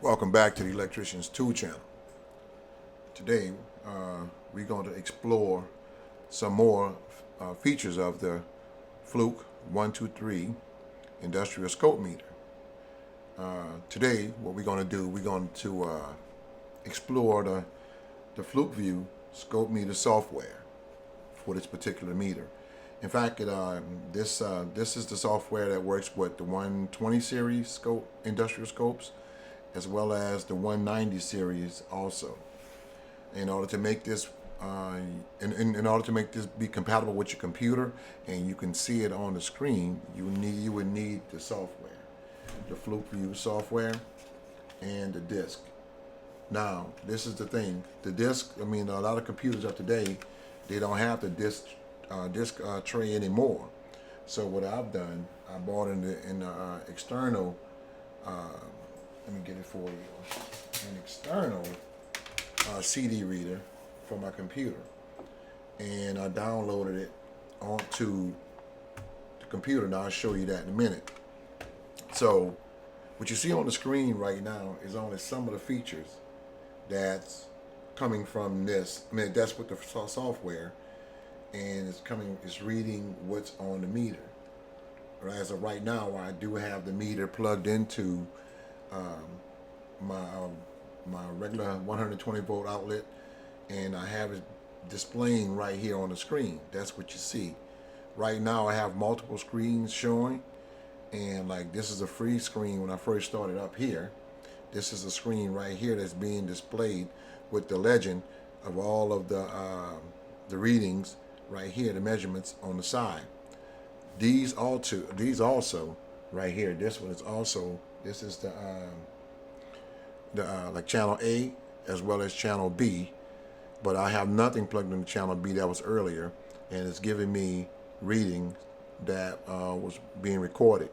Welcome back to the Electrician's Tool Channel. Today, we're going to explore some more features of the Fluke 123 industrial scope meter. Today, what we're going to do, we're going to explore the FlukeView scope meter software for this particular meter. In fact, this is the software that works with the 120 series scope industrial scopes, as well as the 190 series also. In order to make this in order to make this be compatible with your computer and you can see it on the screen, you would need the software, the FlukeView software and the disk. Now, this is the thing. The disk, a lot of computers of today, they don't have the disk tray anymore. So what I've done, I bought in the external. Let me get it for you. An external CD reader for my computer, and I downloaded it onto the computer. Now I'll show you that in a minute. So what you see on the screen right now is only some of the features that's coming from this. That's with the software, and it's reading what's on the meter. But as of right now, I do have the meter plugged into my regular 120 volt outlet, and I have it displaying right here on the screen. That's what you see. Right now I have multiple screens showing, and like this is a free screen when I first started up here. This is a screen right here that's being displayed with the legend of all of the readings right here, the measurements on the side. These also right here, this one is also, this is the like channel A as well as channel B, but I have nothing plugged into channel B. That was earlier, and it's giving me readings that was being recorded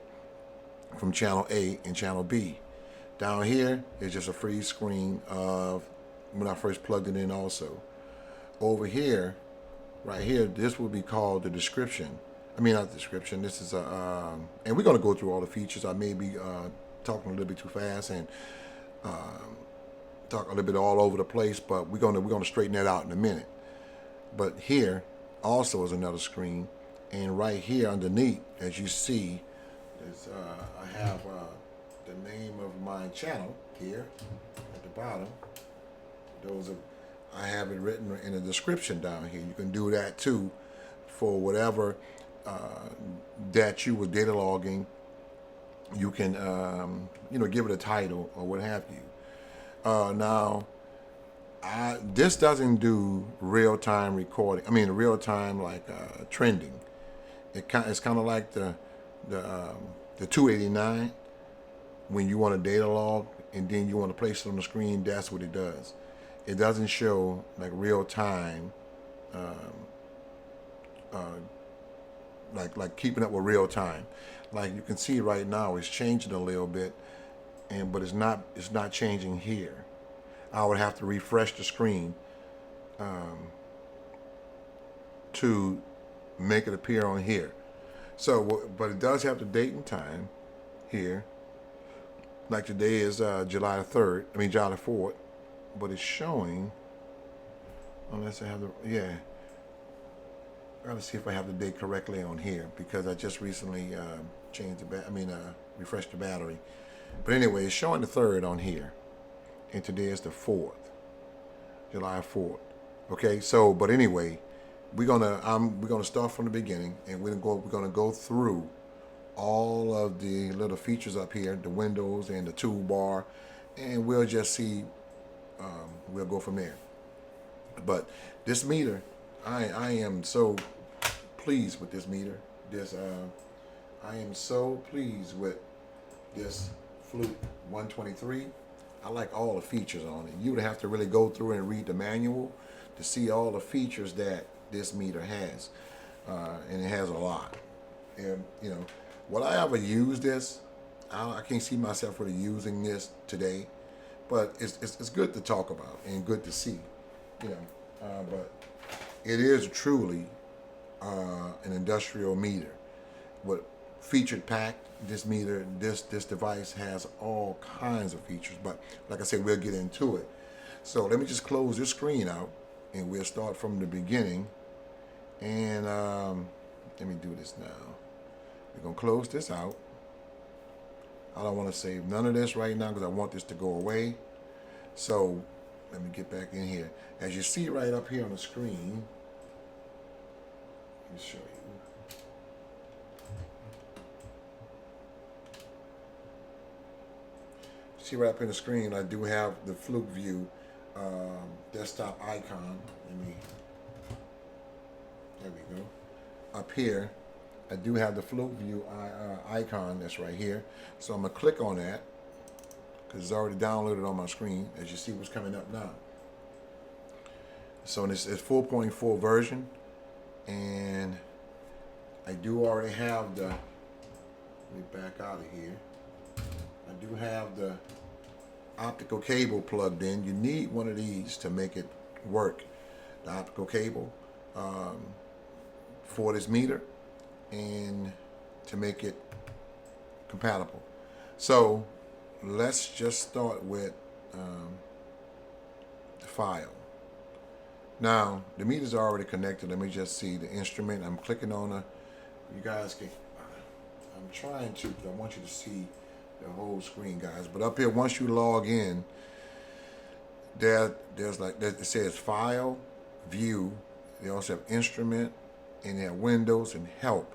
from channel A and channel B. Down here is just a free screen of when I first plugged it in also. Over here, right here, this will be called the description. Not description. This is and we're going to go through all the features. I may be talking a little bit too fast and talk a little bit all over the place, but we're gonna straighten that out in a minute. But here also is another screen, and right here underneath, as you see, is I have the name of my channel here at the bottom. I have it written in the description down here. You can do that too for whatever that you were data logging. You can give it a title or what have you. Now, this doesn't do real-time recording. Real-time like trending. It's kind of like the 289 when you want a data log and then you want to place it on the screen. That's what it does. It doesn't show like real-time, like keeping up with real time. Like you can see right now, it's changing a little bit, but it's not changing here. I would have to refresh the screen to make it appear on here. So, but it does have the date and time here. Like today is July 4th, but it's showing, unless I have I gotta see if I have the date correctly on here, because I just recently changed refreshed the battery. But anyway, it's showing the 3rd on here, and today is the 4th, July 4th. Okay, so but anyway, we're gonna start from the beginning, and we're gonna go through all of the little features up here, the windows and the toolbar, and we'll just see. We'll go from there. But this meter, I am so pleased with this meter. I am so pleased with this Fluke 123. I like all the features on it. You would have to really go through and read the manual to see all the features that this meter has, and it has a lot. And will I ever use this? I can't see myself really using this today, but it's good to talk about and good to see, but it is truly an industrial meter. But featured pack. This meter, this device has all kinds of features, but like I said, we'll get into it. So let me just close this screen out, and we'll start from the beginning. And let me do this now. We're gonna close this out. I don't want to save none of this right now because I want this to go away. So let me get back in here. As you see right up here on the screen, let me show you. See right up in the screen, I do have the FlukeView desktop icon. There we go. Up here, I do have the FlukeView icon that's right here. So I'm gonna click on that because it's already downloaded on my screen. As you see, what's coming up now. So it's 4.4 version, and I do already have the. Let me back out of here. I do have the optical cable plugged in. You need one of these to make it work. The optical cable for this meter and to make it compatible. So let's just start with the file. Now the meter's already connected. Let me just see the instrument. I'm clicking on a. You guys can. I'm trying to, but I want you to see the whole screen, guys. But up here, once you log in, there's like it says File, View. They also have Instrument, and they have Windows and Help.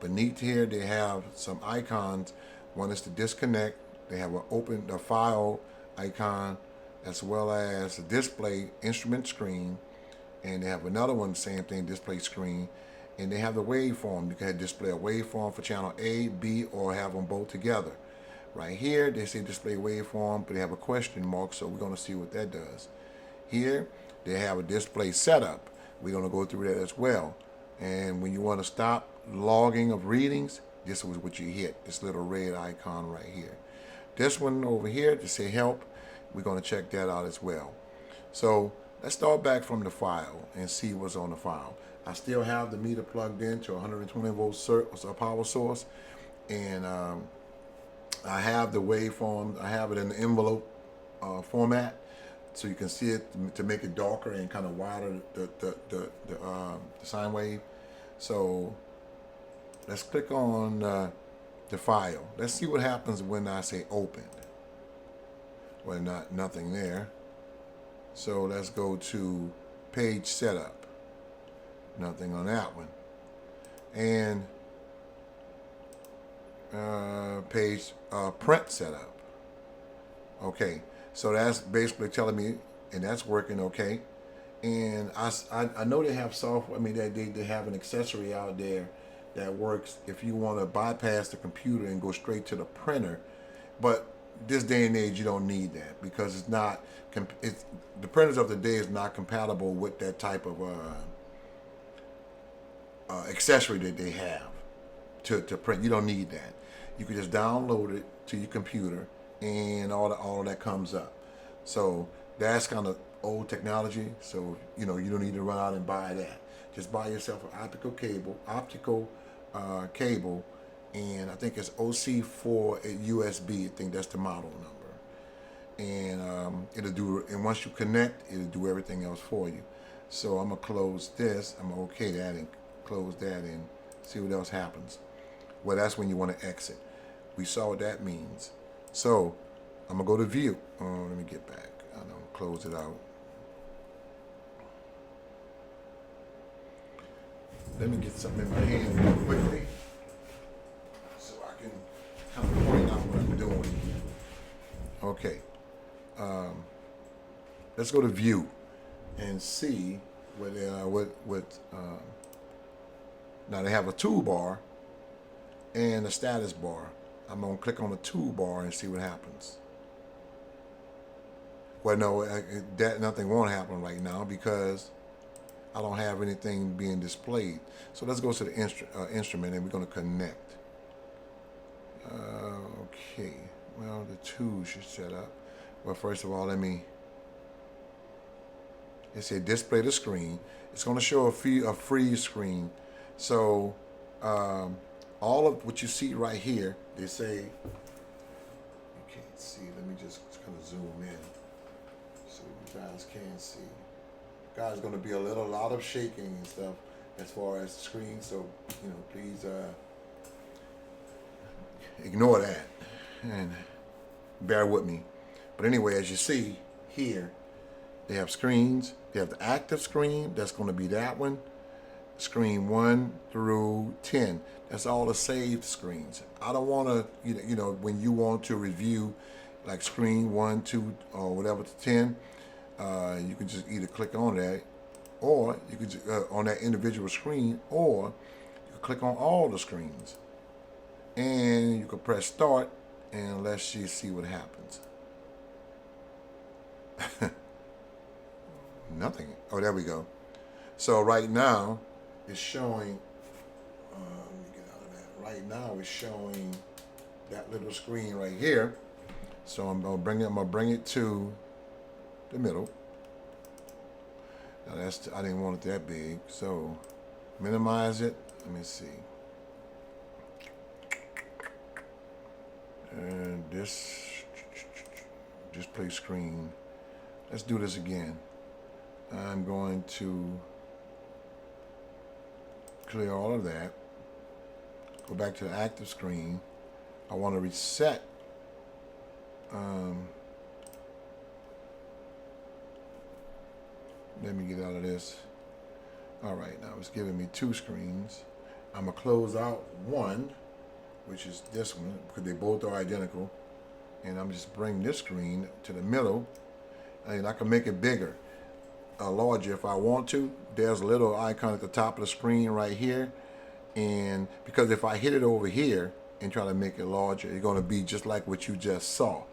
Beneath here, they have some icons. One is to disconnect. They have an open the file icon, as well as a display instrument screen, and they have another one, same thing, display screen. And they have the waveform. You can display a waveform for channel A, B, or have them both together. Right here, they say display waveform, but they have a question mark, so we're going to see what that does. Here, they have a display setup. We're going to go through that as well. And when you want to stop logging of readings, this is what you hit, this little red icon right here. This one over here to say help, we're going to check that out as well. So let's start back from the file and see what's on the file. I still have the meter plugged into a 120 volt power source, and I have the waveform. I have it in the envelope format, so you can see it to make it darker and kind of wider the sine wave. So let's click on the file. Let's see what happens when I say open. Well, nothing there. So let's go to page setup. Nothing on that one. And page print setup. Okay, so that's basically telling me, and that's working okay. And I know they have software. I mean, they have an accessory out there that works if you want to bypass the computer and go straight to the printer. But this day and age, you don't need that because it's not. The printers of the day is not compatible with that type of accessory that they have to print. You don't need that. You can just download it to your computer, and all of that comes up. So that's kind of old technology. So you don't need to run out and buy that. Just buy yourself an optical cable, and I think it's OC4 USB. I think that's the model number, and it'll do. And once you connect, it'll do everything else for you. So I'm gonna close this. I'm gonna OK that and close that and see what else happens. Well, that's when you want to exit. We saw what that means. So I'm gonna go to view. Let me get back. I don't close it out. Let me get something in my hand real quickly so I can kind of point out what I'm doing. Okay. Let's go to view and see what now they have a toolbar and a status bar. I'm gonna click on the toolbar and see what happens. Well, no, nothing won't happen right now because I don't have anything being displayed. So let's go to the instrument and we're gonna connect. Okay, well, the two should set up. Well, first of all, it said display the screen. It's gonna show a freeze screen. So all of what you see right here, they say, you can't see, let me just kind of zoom in so you guys can see. Guys, going to be a lot of shaking and stuff as far as the screen, so please ignore that and bear with me. But anyway, as you see here, they have screens. They have the active screen, that's going to be that one. Screen 1 through 10. That's all the saved screens. I don't want to, when you want to review like screen 1, 2, or whatever to 10, you can just either click on that, or you could on that individual screen, or you can click on all the screens, and you can press start, and let's just see what happens. Nothing. Oh, there we go. So right now it's showing. Let me get out of that. Right now it's showing that little screen right here. So I'm gonna bring it to the middle. Now I didn't want it that big, so minimize it. Let me see. And this display screen. Let's do this again. I'm going to clear all of that. Go back to the active screen. I want to reset. Let me get out of this. All right, now it's giving me 2 screens. I'm gonna close out one, which is this one, because they both are identical. And I'm just bring this screen to the middle, and I can make it bigger, larger if I want to. There's a little icon at the top of the screen right here, and because if I hit it over here and try to make it larger, it's going to be just like what you just saw.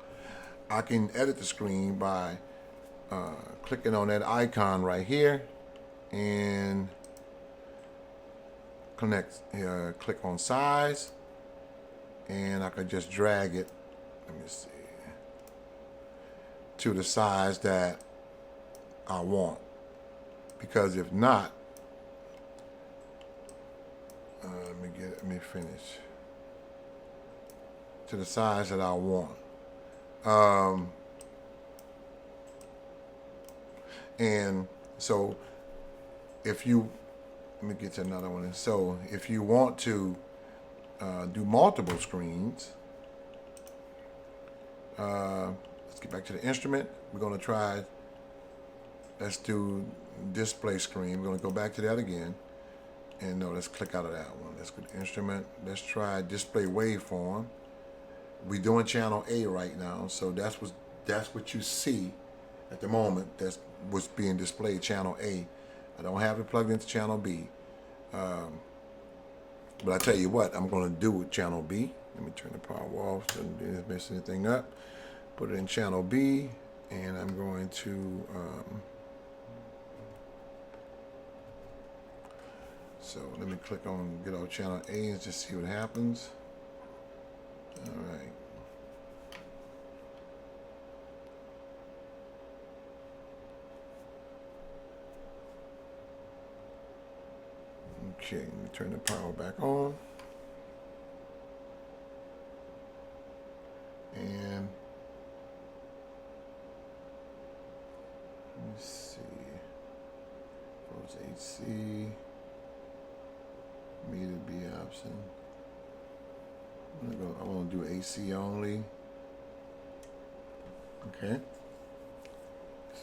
I can edit the screen by clicking on that icon right here and click on size, and I could just drag it, let me see, to the size that I want. Because if not, let me finish. To the size that I want. And so if you, let me get to another one. So if you want to do multiple screens, let's get back to the instrument. We're going to try, let's do display screen. We're going to go back to that again. And no, let's click out of that one. Let's go to instrument. Let's try display waveform. We're doing channel A right now, so that's what you see at the moment. That's what's being displayed, channel A. I don't have it plugged into channel B. But I tell you what, I'm going to do with channel B. Let me turn the power off so I didn't mess anything up. Put it in channel B, and I'm going to so let me click on get on channel A and just see what happens. All right. Okay, let me turn the power back on. And let me see. Close AC. Meter B option. I want to do AC only. Okay.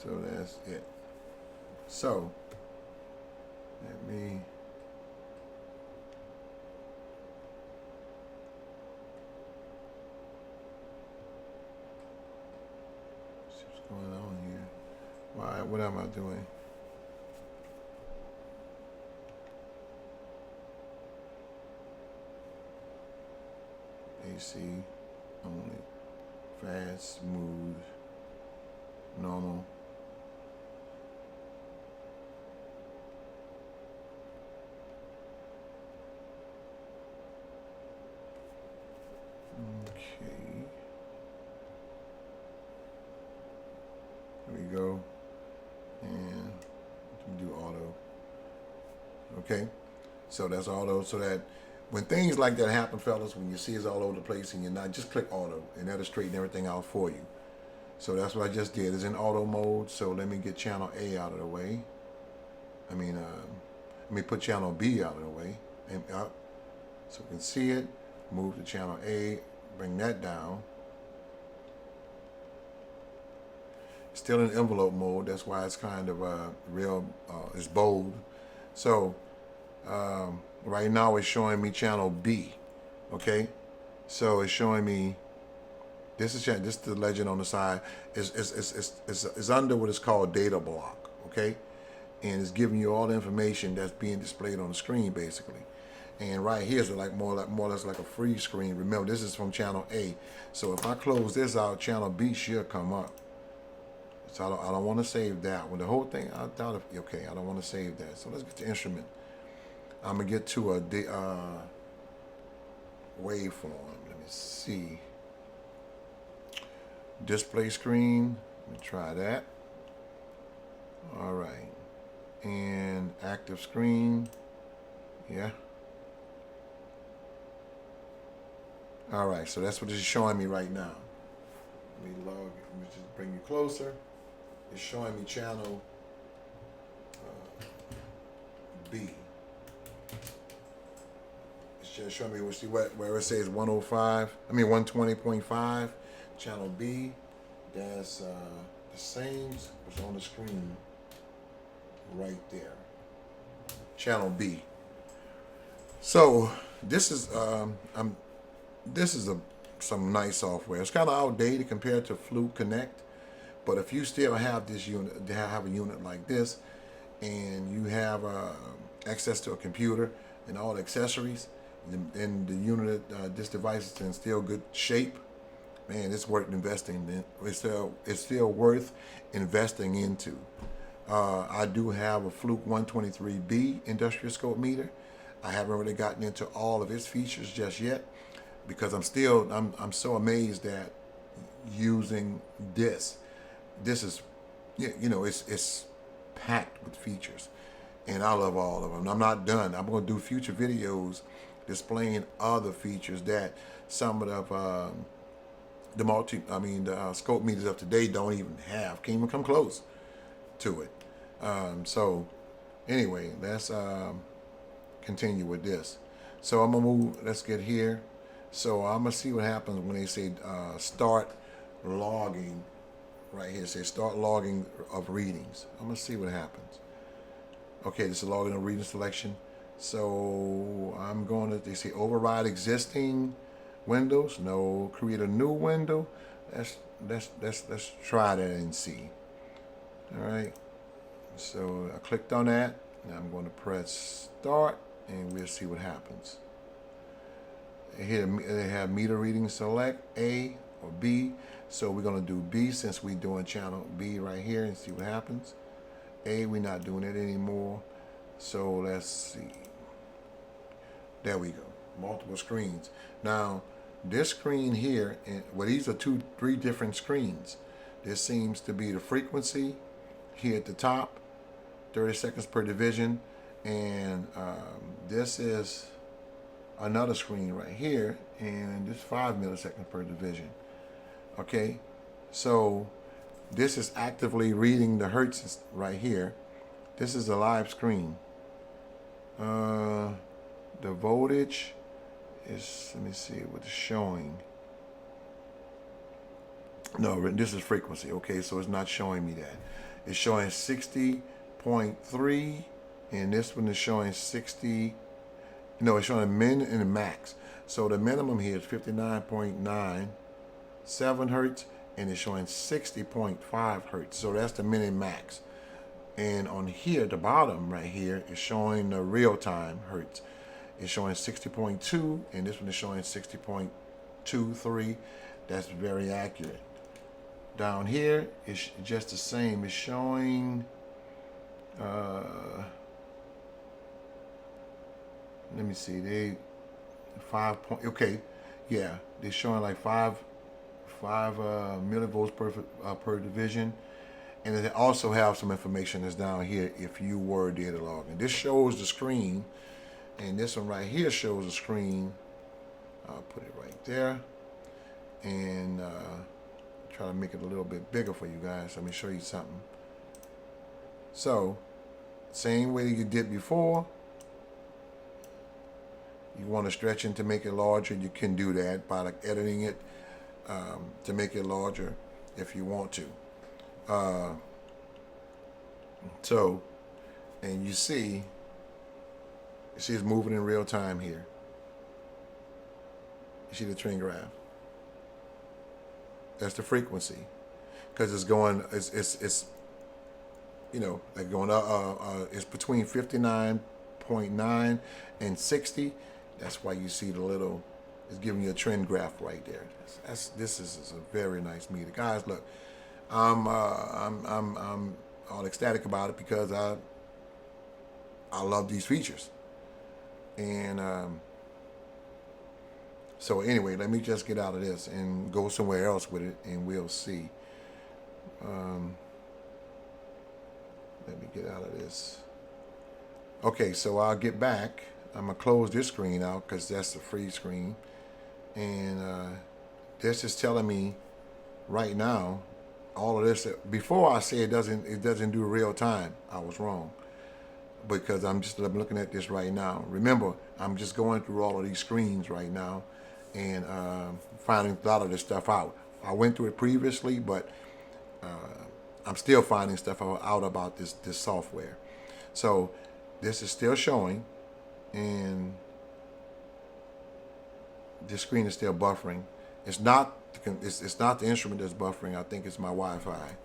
So that's it. So let me see what's going on here. Why? What am I doing? AC only, fast, smooth, normal. Okay, there we go, and do auto. Okay, so that's auto, so that When things like that happen, fellas, when you see it's all over the place and you're not, just click auto and that'll straighten everything out for you. So that's what I just did. It's in auto mode. So let me get channel A out of the way. Let me put channel B out of the way and up so we can see it. Move to channel A, bring that down. Still in envelope mode. That's why it's kind of it's bold. So right now it's showing me channel B. Okay, so it's showing me. This is the legend on the side. Is under what is called data block. Okay, and it's giving you all the information that's being displayed on the screen basically. And right here is like more or less like a free screen. Remember, this is from channel A. So if I close this out, channel B should come up. So I don't want to save that one. The whole thing, I doubt if, okay, I don't want to save that. So let's get to instrument. I'm going to get to a waveform. Let me see. Display screen. Let me try that. All right. And active screen. Yeah. All right. So that's what it's showing me right now. Let me just bring you closer. It's showing me channel B. It's just showing me where it says 120.5. Channel B. That's the same was on the screen right there. Channel B. So this is some nice software. It's kind of outdated compared to Fluke Connect. But if you still have this unit, have a unit like this, and you have access to a computer and all the accessories, and the unit, this device is in still good shape, man, it's worth investing in. It's still worth investing into. I do have a Fluke 123B industrial scope meter. I haven't really gotten into all of its features just yet because I'm so amazed at using this. This is, it's packed with features, and I love all of them. I'm not done. I'm going to do future videos displaying other features that some of the scope meters of today don't even have. Can't even come close to it. So anyway, let's continue with this. So I'm gonna move. Let's get here. So I'm gonna see what happens when they say start logging. Right here, say start logging of readings. I'm gonna see what happens. Okay, this is logging of reading selection. So I'm going to, they say override existing windows. No, create a new window. Let's try that and see. All right. So I clicked on that, and I'm going to press start, and we'll see what happens. Here they have meter reading select A or B. So we're going to do B since we're doing channel B right here and see what happens. A, we're not doing it anymore. So let's see. There we go. Multiple screens. Now, this screen here, these are three different screens. This seems to be the frequency here at the top, 30 seconds per division. And this is another screen right here, and this 5 milliseconds per division. Okay, so this is actively reading the hertz right here. This is a live screen. The voltage is, let me see what it's showing. No, this is frequency. Okay, so it's not showing me that. It's showing 60.3, and this one is showing 60. No, it's showing a min and a max. So the minimum here is 59.97 hertz, and it's showing 60.5 hertz. So that's the min and max. And on here, at the bottom right here, is showing the real-time hertz. It's showing 60.2, and this one is showing 60.23. That's very accurate. Down here, it's just the same. It's showing, let me see, they 5 point, okay, yeah, they're showing like 5 millivolts per division. And they also have some information that's down here if you were data logging. This shows the screen And this one right here shows a screen. I'll put it right there. And try to make it a little bit bigger for you guys. Let me show you something. So, same way you did before. You want to stretch it to make it larger, you can do that by like editing it to make it larger if you want to. So, and you see it's moving in real time here. You see the trend graph? That's the frequency, because it's going. It's you know, like going it's between 59.9 and 60. That's why you see the little. It's giving you a trend graph right there. This is a very nice meter, guys. Look, I'm all ecstatic about it because I love these features, and so anyway, let me just get out of this and go somewhere else with it, and we'll see. Let me get out of this. Okay, so I'll get back. I'm going to close this screen out because that's the free screen. And this is telling me right now, all of this. Before I say it doesn't do real time, I was wrong. Because I'm looking at this right now. Remember, I'm just going through all of these screens right now and finding a lot of this stuff out. I went through it previously, but I'm still finding stuff out about this software. So this is still showing, and this screen is still buffering. It's not the instrument that's buffering. I think it's my Wi-Fi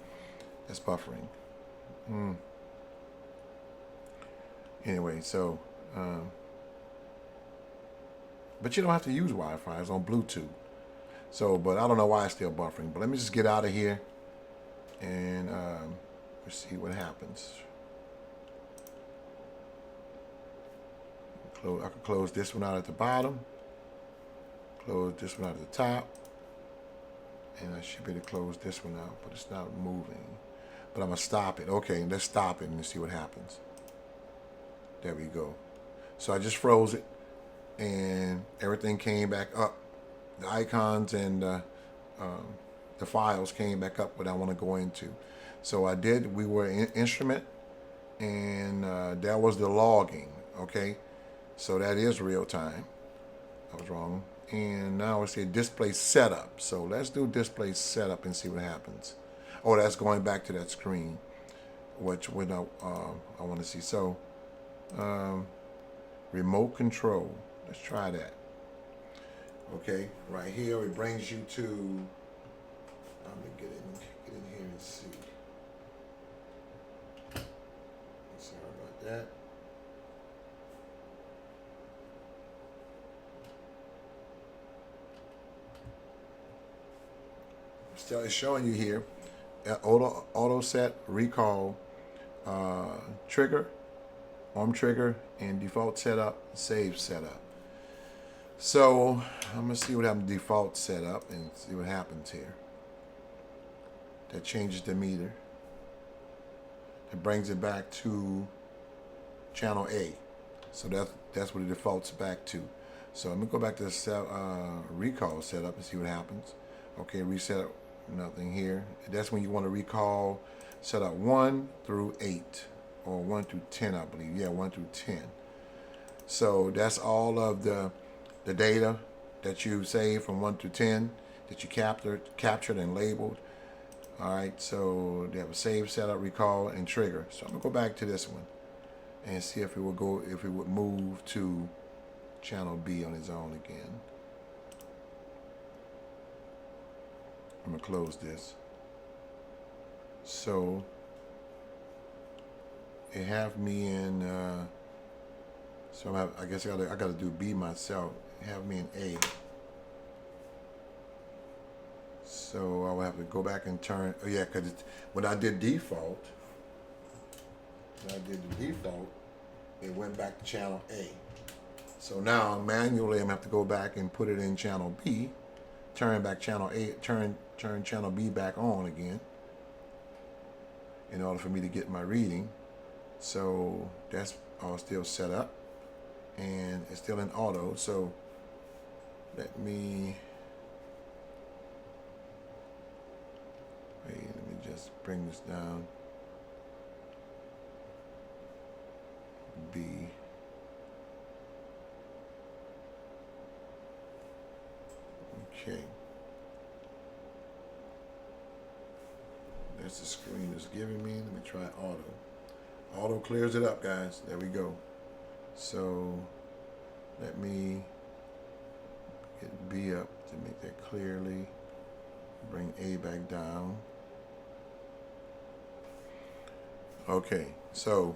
that's buffering. Anyway, so but you don't have to use Wi-Fi. It's on Bluetooth. So, but I don't know why it's still buffering. But let me just get out of here and let's see what happens. I can close this one out at the bottom, close this one out at the top, and I should be able to close this one out, but it's not moving. But I'm going to stop it. Okay, let's stop it and see what happens. There we go. So I just froze it, and everything came back up. The icons and the files came back up what I want to go into. So I did. We were in instrument, and that was the logging. Okay, so that is real time. I was wrong. And now it's a display setup. So let's do display setup and see what happens. Oh, that's going back to that screen, which I want to see. So remote control. Let's try that. Okay, right here it brings you to. Let me get in here and see. Sorry about that. Still, it's showing you here. Auto set, recall, trigger, arm trigger, and default setup, save setup. So I'm gonna see what happens to default setup and see what happens here. That changes the meter. It brings it back to channel A. So that's what it defaults back to. So I'm gonna go back to the recall setup and see what happens. Okay, reset. Nothing here. That's when you want to recall setup 1 through 8 or 1 through 10, I believe. Yeah, 1 through 10. So that's all of the data that you saved from 1 through 10 that you captured and labeled. All right, so they have a save, setup, recall, and trigger. So I'm gonna go back to this one and see if it would move to channel B on its own again. I'm gonna close this. So it have me in. So I guess I gotta do B myself. Have me in A. So I will have to go back and turn. Oh yeah, because when I did default, it went back to channel A. So now manually I'm gonna have to go back and put it in channel B, turn back channel A, turn channel B back on again in order for me to get my reading. So that's all still set up. and it's still in auto. So let me just bring this down. B. Okay. That's the screen it's giving me. Let me try auto. Auto clears it up, guys. There we go. So let me get B up to make that clearly. Bring A back down. Okay, so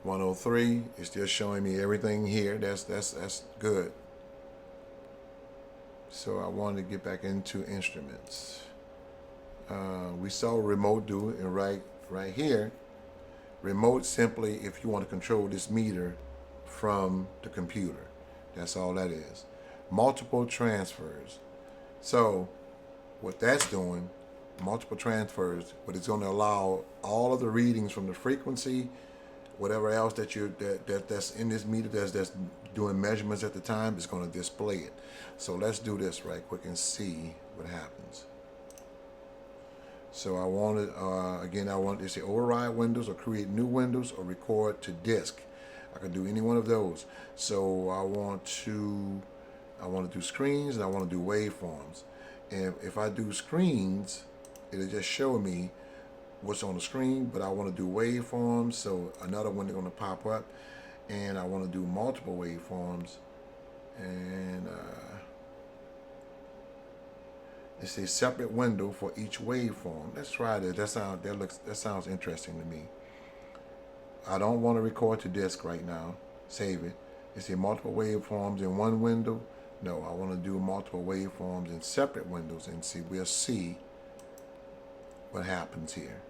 103 is still showing me everything here. That's good. So I wanted to get back into instruments. We saw remote do it, and right here, remote simply if you want to control this meter from the computer. That's all that is. Multiple transfers. So what that's doing, multiple transfers, but it's going to allow all of the readings from the frequency, whatever else that's in this meter that's doing measurements at the time, is going to display it. So let's do this right quick and see what happens. So I wanted, again, I want to say override windows or create new windows or record to disk. I can do any one of those. So I want to do screens and I want to do waveforms. And if I do screens, it'll just show me what's on the screen, but I want to do waveforms, so another one is going to pop up, and I want to do multiple waveforms, and it's a separate window for each waveform. Let's try this. That sounds interesting to me. I don't want to record to disk right now. Save it. It's a multiple waveforms in one window. No, I want to do multiple waveforms in separate windows, and we'll see what happens here.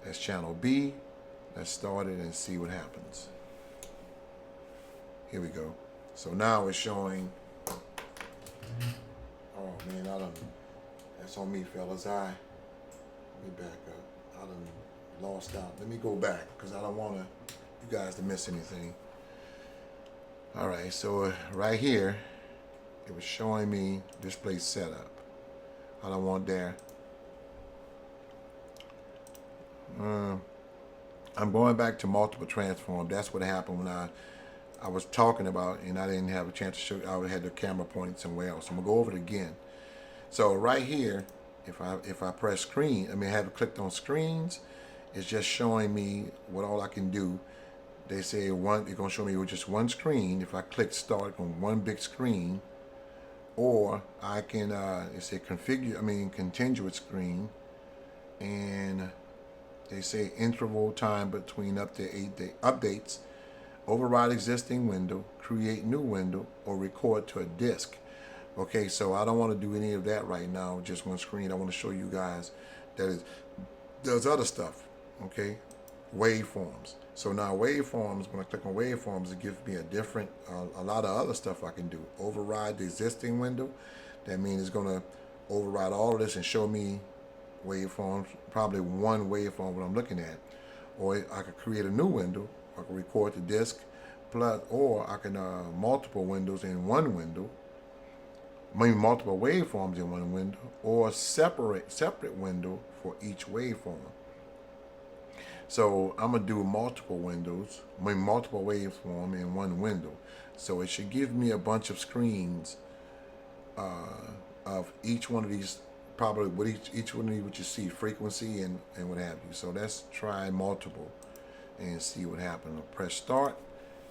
That's channel B. Let's start it and see what happens. Here we go. So now it's showing. Oh man, that's on me, fellas. Let me back up. I done lost out. Let me go back because I don't want you guys to miss anything. All right, so right here, it was showing me display setup. I don't want there. I'm going back to multiple transform. That's what happened when I was talking about, and I didn't have a chance to show. I had the camera pointed somewhere else. I'm gonna go over it again. So right here, if I press screen, I have it clicked on screens. It's just showing me what all I can do. They say it's gonna show me with just one screen. If I click start on one big screen, or I can it's a contiguous screen, and they say interval time between up to 8 updates, override existing window, create new window, or record to a disk. Okay, so I don't want to do any of that right now, just one screen. I want to show you guys that there's other stuff, okay? Waveforms. So now waveforms, when I click on waveforms, it gives me a lot of other stuff I can do. Override the existing window. That means it's going to override all of this and show me waveforms, probably one waveform what I'm looking at. Or I could create a new window. I can record to disk, or I can multiple windows in one window. Maybe multiple waveforms in one window, or separate window for each waveform. So I'm gonna do multiple windows, multiple waveform in one window. So it should give me a bunch of screens of each one of these, probably with each one of these, what you see, frequency and what have you. So let's try multiple and see what happens. I'll press start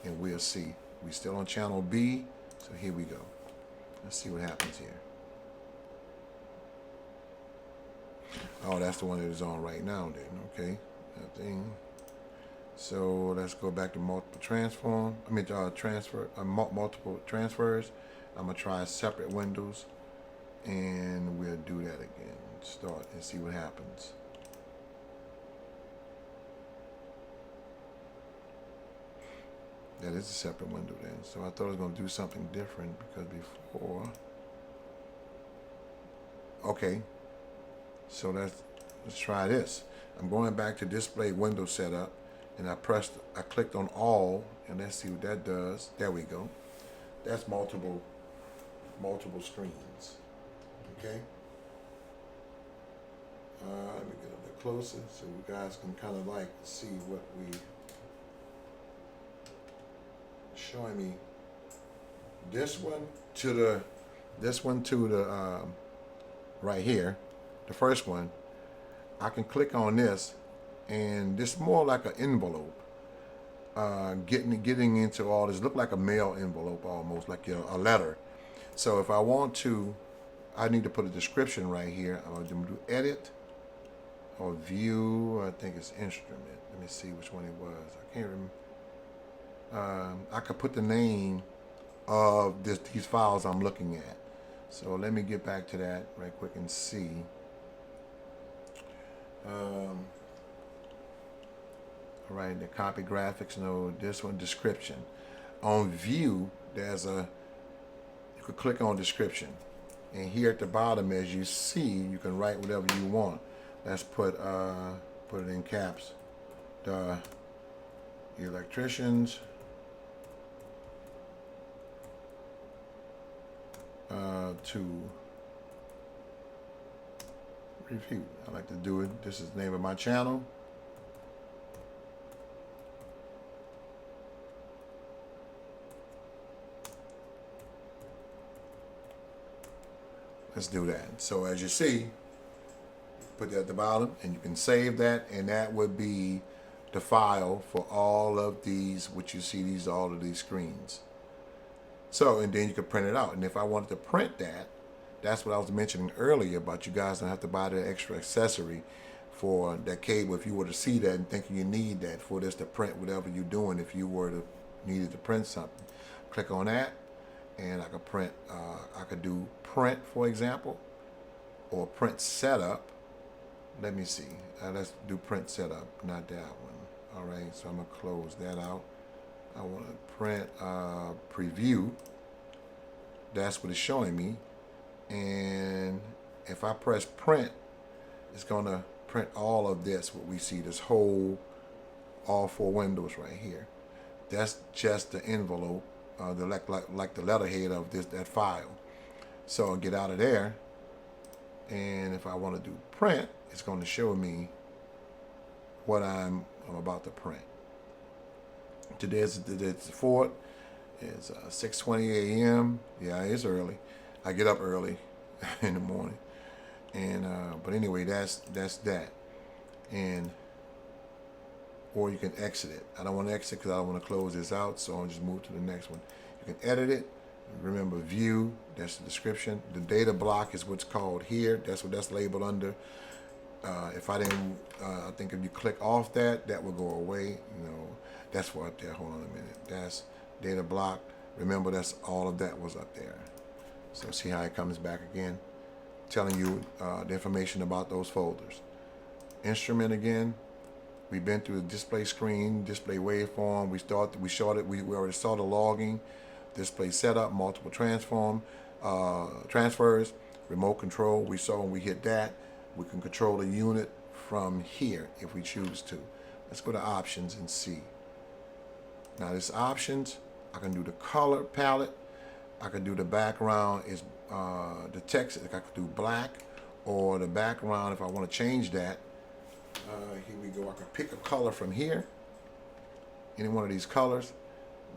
and we'll see. We're still on channel B, so here we go. Let's see what happens here. Oh, that's the one that is on right now then, okay. That thing. So let's go back to multiple multiple transfers. I'm gonna try separate windows and we'll do that again. Start and see what happens. That is a separate window then. So I thought I was going to do something different because before. Okay. So let's try this. I'm going back to display window setup, and I clicked on all, and let's see what that does. There we go. That's multiple screens. Okay. Let me get a bit closer so you guys can kind of like see what we showing me. This one to the right here, the first one. I can click on this, and this is more like an envelope. Getting into all this, look like a mail envelope almost, like a letter. So if I want to, I need to put a description right here. I'm going to do edit or view. I think it's instrument. Let me see which one it was. I can't remember. I could put the name of these files I'm looking at. So let me get back to that right quick and see. All right, the copy graphics. No, this one description. On view, you could click on description, and here at the bottom, as you see, you can write whatever you want. Let's put it in caps. The electricians to review. I like to do it. This is the name of my channel. Let's do that. So as you see, put that at the bottom, and you can save that, and that would be the file for all of these, which you see, all of these screens. So, and then you can print it out. And if I wanted to print that, that's what I was mentioning earlier about you guys don't have to buy the extra accessory for that cable if you were to see that and thinking you need that for this to print whatever you're doing. If you were to needed to print something, click on that, and I could print. I could do print, for example, or print setup. Let me see. Let's do print setup, not that one. All right, so I'm gonna close that out. I want to print preview. That's what it's showing me. And if I press print, it's gonna print all of this, what we see, this whole, all 4 windows right here. That's just the envelope, like the letterhead of that file. So I'll get out of there, and if I want to do print, it's going to show me what I'm about to print. Today's the 4th. It's 6:20 a.m. Yeah, it's early. I get up early in the morning, and but anyway, that's that. And or you can exit it. I don't want to exit because I don't want to close this out, so I'll just move to the next one. You can edit it. Remember, view, that's the description. The data block is what's called here. That's what that's labeled under. If I didn't, I think if you click off that, that will go away. You know, that's for up there. Hold on a minute. That's data block. Remember, that's all of that was up there. So see how it comes back again, telling you the information about those folders. Instrument again. We've been through the display screen, display waveform. We already saw the logging, display setup, multiple transfers, remote control. We saw when we hit that, we can control the unit from here if we choose to. Let's go to options and see. Now this options, I can do the color palette. I can do the background is the text. I could do black, or the background if I want to change that. Here we go. I can pick a color from here. Any one of these colors.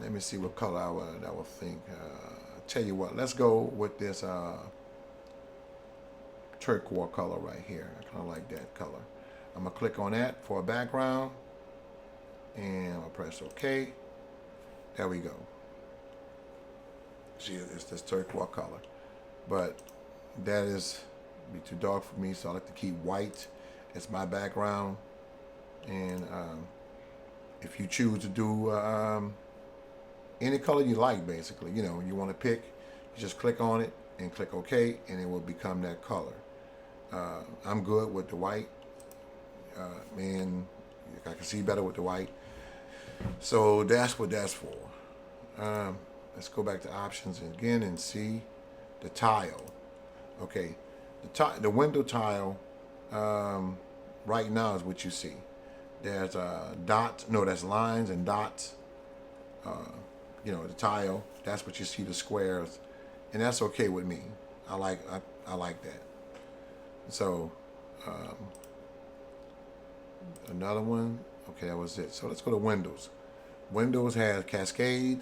Let me see what color I will think. Tell you what. Let's go with this turquoise color right here. I kind of like that color. I'm gonna click on that for a background, and I'll press OK. There we go. See, it's this turquoise color, but that is be too dark for me, so I like to keep white. It's my background, and if you choose to do any color you like, basically, you know, you want to pick, you just click on it and click OK, and it will become that color. I'm good with the white, and I can see better with the white, so that's what that's for. Let's go back to options again and see the tile. Okay, the window tile right now is what you see. There's dots. No, that's lines and dots. You know, the tile. That's what you see, the squares, and that's okay with me. I like that. So another one. Okay, that was it. So let's go to Windows. Windows has Cascade.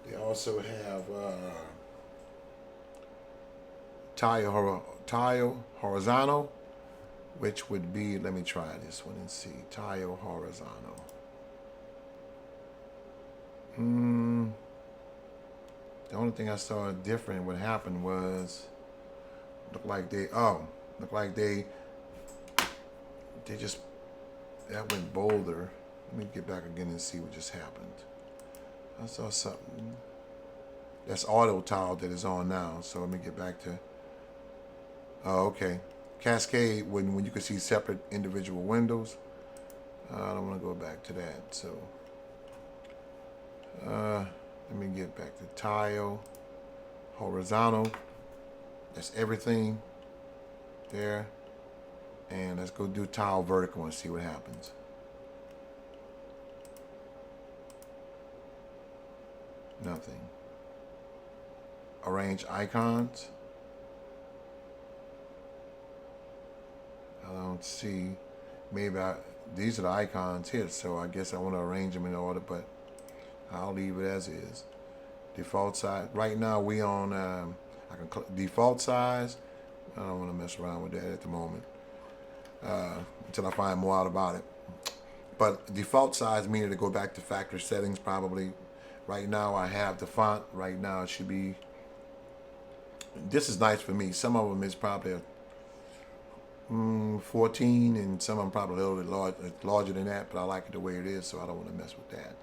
They also have tile horizontal, which would be, let me try this one and see. Tile horizontal. The only thing I saw different, what happened was, looked like they just, that went bolder. Let me get back again and see what just happened. I saw something. That's auto tile that is on now. So let me get back to, oh, okay. Cascade, when you can see separate individual windows. I don't want to go back to that. So let me get back to tile, horizontal. That's everything there. And let's go do tile vertical and see what happens. Nothing. Arrange icons. I don't see. Maybe these are the icons here, so I guess I want to arrange them in order, but I'll leave it as is. Default size. Right now we on I can default size. I don't want to mess around with that at the moment until I find more out about it. But default size meaning to go back to factory settings probably. Right now I have the font. Right now it should be. This is nice for me. Some of them is probably 14, and some of them probably a little bit larger than that. But I like it the way it is, so I don't want to mess with that.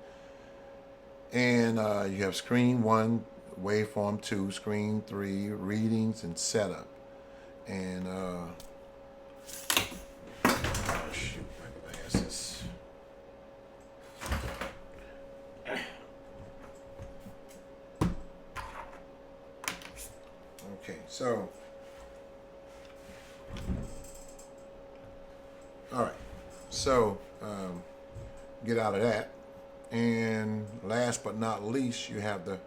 And you have screen 1, waveform 2, screen 3, readings, and setup. And oh shoot, my glasses. Okay, so all right, so get out of that. And last but not least, you have a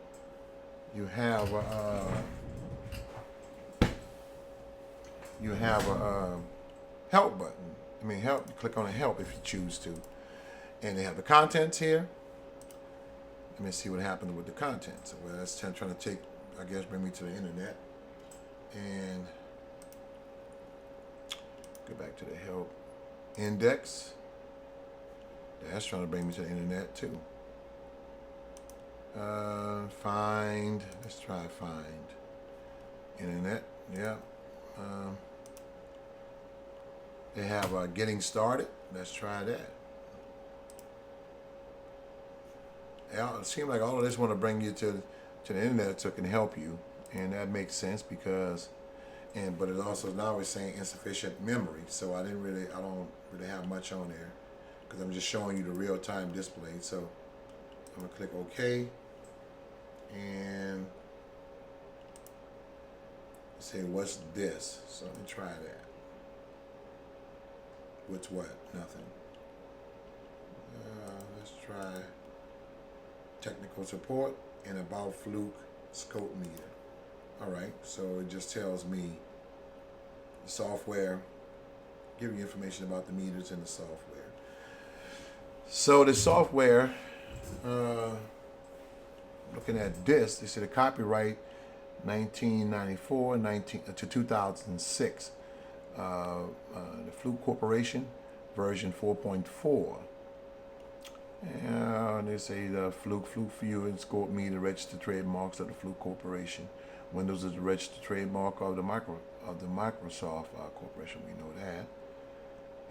help button. I mean, help. You click on a help if you choose to, and they have the contents here. Let me see what happened with the contents. Well, that's trying to take, I guess, bring me to the internet, and go back to the help index. That's trying to bring me to the internet too. Find. Let's try find. Internet. Yeah. They have getting started. Let's try that. Yeah, it seems like all of this want to bring you to the internet so it can help you, and that makes sense because, but it also now is saying insufficient memory. So I don't really have much on there. Because I'm just showing you the real-time display. So I'm going to click OK. And say, what's this? So let me try that. What's what? Nothing. Let's try technical support and about Fluke Scopemeter. All right, so it just tells me the software, give you information about the meters and the software. So the software, looking at this, they said the copyright 1994 to 2006. The Fluke Corporation, version 4.4. And they say the FlukeView and Scopemeter registered trademarks of the Fluke Corporation. Windows is the registered trademark of the Microsoft Corporation. We know that.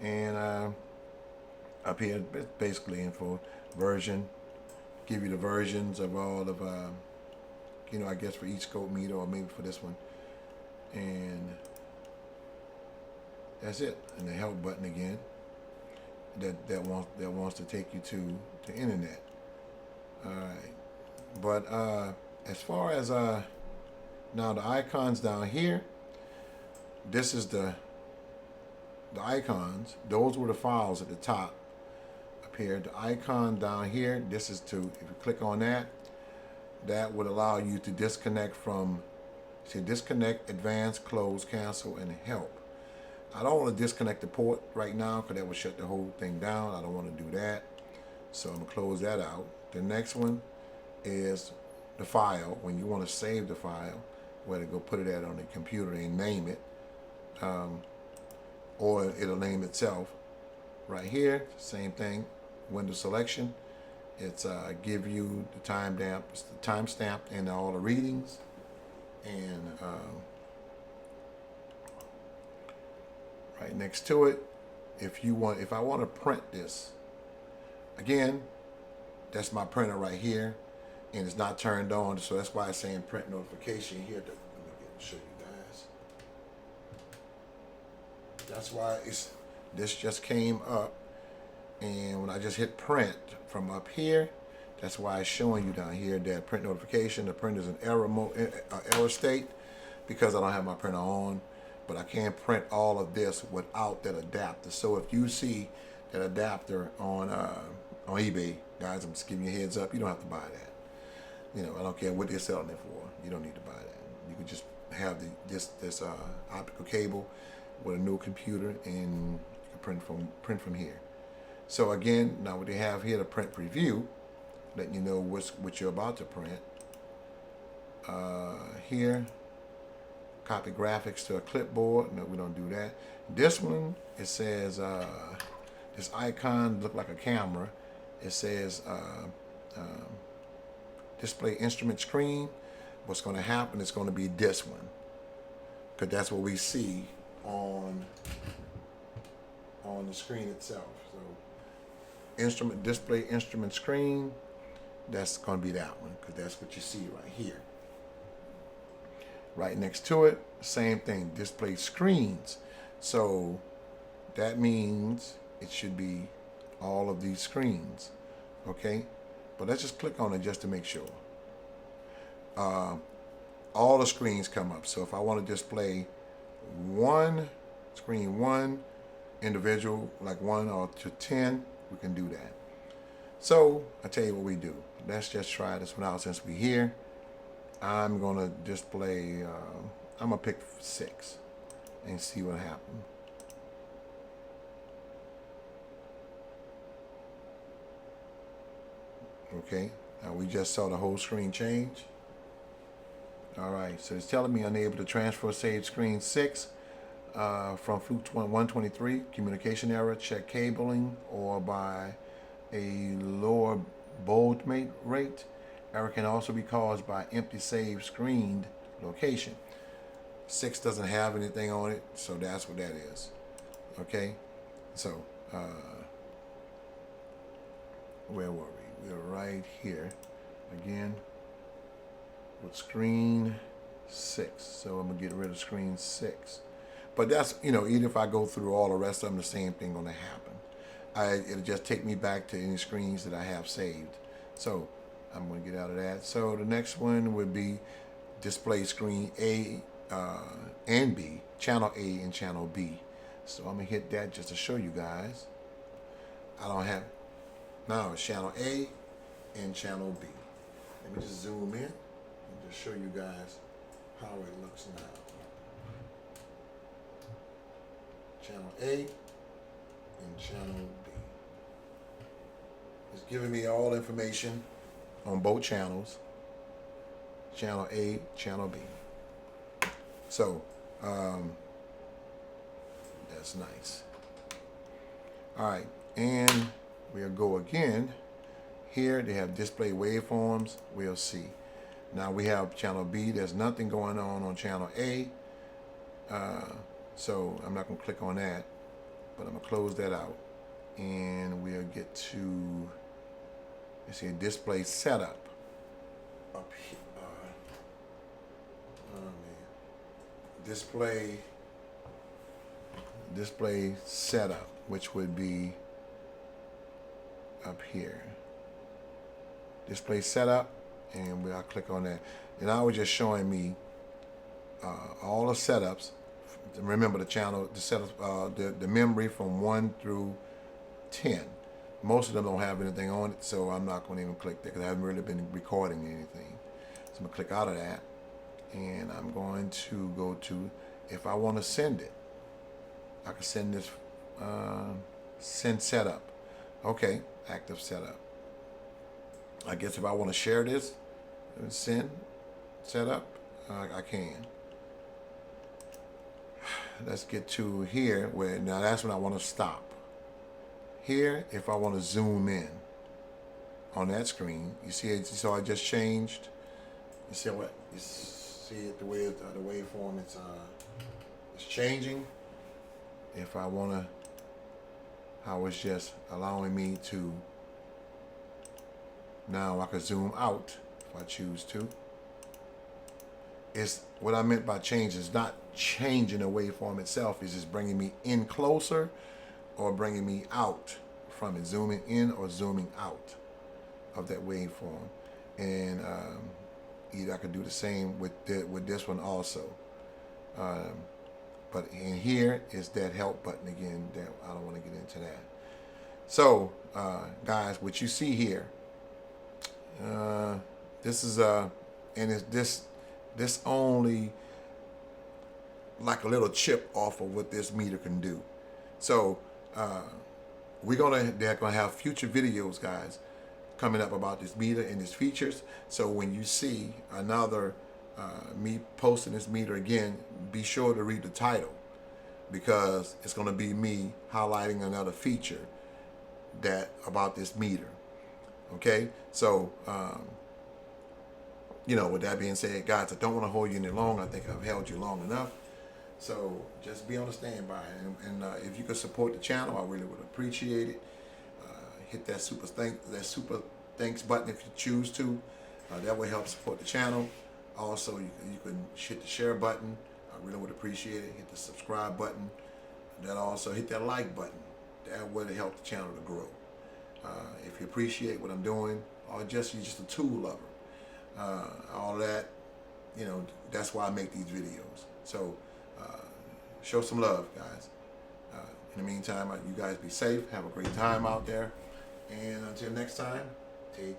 And up here, basically info, version, give you the versions of all of, I guess for each Scopemeter or maybe for this one. And that's it. And the help button again, that wants to take you to the internet. All right. But as far as now the icons down here, this is the icons. Those were the files at the top. up here, the icon down here, this is to, if you click on that, that would allow you to disconnect from, see, disconnect, advance, close, cancel, and help. I don't want to disconnect the port right now because that would shut the whole thing down. I don't want to do that. So I'm going to close that out. The next one is the file. When you want to save the file, where to go put it at on the computer and name it. Or it'll name itself. Right here, same thing, window selection. It's give you the timestamp and all the readings. And right next to it, if I want to print this, again, that's my printer right here, and it's not turned on, so that's why it's saying print notification here. Let me show you guys. That's why this just came up, and when I just hit print from up here, that's why it's showing you down here that print notification. The printer's in error state because I don't have my printer on. But I can't print all of this without that adapter. So if you see that adapter on eBay, guys, I'm just giving you a heads up. You don't have to buy that. You know, I don't care what they're selling it for. You don't need to buy that. You can just have this optical cable with a new computer, and you can print from here. So again, now what they have here, the print preview, letting you know what you're about to print. Here. Copy graphics to a clipboard. No, we don't do that. This one, it says, this icon look like a camera. It says display instrument screen. What's going to happen is going to be this one, because that's what we see on the screen itself. So display instrument screen, that's going to be that one, because that's what you see right here. Right next to it, same thing, display screens. So that means it should be all of these screens, okay? But let's just click on it just to make sure. All the screens come up. So if I want to display screen one, individual, like 1 or to 10, we can do that. So I tell you what we do. Let's just try this one out since we're here. I'm going to display, I'm going to pick 6 and see what happens. Okay, now we just saw the whole screen change. All right, so it's telling me unable to transfer save screen 6 from Fluke 123, communication error, check cabling, or by a lower baud rate. Error can also be caused by empty save screened location. 6 doesn't have anything on it, so that's what that is. Okay, so where were we? We were right here again with screen 6. So I'm gonna get rid of screen 6. But that's, you know, even if I go through all the rest of them, the same thing gonna happen. It'll just take me back to any screens that I have saved. So I'm going to get out of that. So the next one would be display screen A and B, channel A and channel B. So I'm going to hit that just to show you guys. I don't have, now it's channel A and channel B. Let me just zoom in and just show you guys how it looks now. Channel A and channel B. It's giving me all information on both channels, channel A, channel B. So that's nice. All right, and we'll go again. Here they have display waveforms. We'll see. Now we have channel B. There's nothing going on channel A. So I'm not going to click on that, but I'm going to close that out. And we'll get to, let's see, display setup up here. Display setup, which would be up here. Display setup, and I'll click on that. And I was just showing me all the setups. Remember the channel, the setup, the memory from 1 through 10. Most of them don't have anything on it, so I'm not going to even click there because I haven't really been recording anything. So I'm going to click out of that, and I'm going to go to, if I want to send it, I can send this, send setup. Okay, active setup. I guess if I want to share this, send setup, I can. Let's get to here where, now that's when I want to stop. Here, if I want to zoom in on that screen, you see it, so I just changed. You see what? You see it the way the waveform it's changing. If I want to, how it's just allowing me to. Now I can zoom out if I choose to. It's what I meant by change is not changing the waveform itself. It's just bringing me in closer or bringing me out from it, zooming in or zooming out of that waveform. And either I could do the same with this one also. But in here is that help button again. That I don't want to get into that. So guys, what you see here, this is and it's this only like a little chip off of what this meter can do. So they're gonna have future videos, guys, coming up about this meter and its features. So when you see another me posting this meter again, be sure to read the title, because it's going to be me highlighting another feature that about this meter. Okay, so you know, with that being said, guys, I don't want to hold you any longer. I think I've held you long enough. So just be on the standby, and if you could support the channel, I really would appreciate it. Hit that super thanks button if you choose to. That will help support the channel. Also, you can hit the share button. I really would appreciate it. Hit the subscribe button. Then also hit that like button. That would help the channel to grow. If you appreciate what I'm doing, or you're just a tool lover, all that, you know, that's why I make these videos. So show some love, guys. In the meantime, you guys be safe. Have a great time out there. And until next time, take